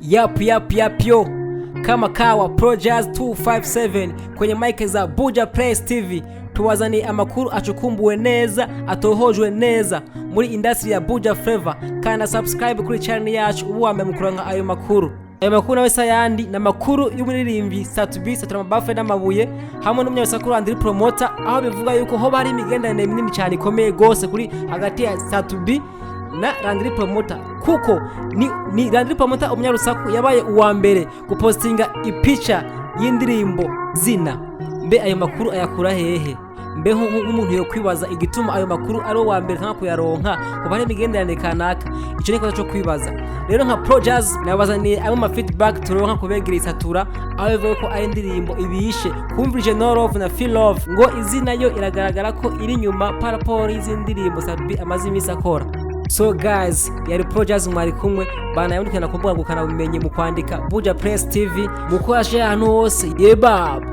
Yap yo. Kama kawa Projazz 257 kwenye mic za Buja Press TV tuwazani amakuru acukumbuwe neza atohojwe neza muri industry ya Buja Flavor. Kana subscribe kuri channel yacu ubuwambe mukuranga ayo makuru. Ayo makuru nawe sayandi na makuru y'umuririmbi Satubi Satura Mabafe n'amabuye hamwe n'umunyabisakuru Andri Promoter, aho bivuga yuko ho bari imigendanire minini cyane ikomeye gose kuri hagati ya Satubi na Andri Promoter, kuko ni Andri Promoter umunyarusaku yabaye uwa mbere gupostinga ipicha y'indirimbo Izina. Mbe ayo makuru ayakura hehe? Mbe nk'umuntu yo kwibaza igituma ayo makuru ari uwa mbere nka kuyaronka kubare imigendanire kanaka, ico niko cyo kwibaza. Rero nka Projazz nabazaniye ayo ma feedback turonka kubegira Isatura, aho bivuga ko ari indirimbo ibishe kumvirije No Love na Feel Love, ngo Izina yo iragaragara ko iri nyuma par rapport y'izindi ndirimbo Sabi amaze imisi akora. So guys, yari Projazz mwari kumwe bana yandikana kumbuga ngukana bumenye mu kwandika Buja Press TV muko yashe ahantu hose. Yebab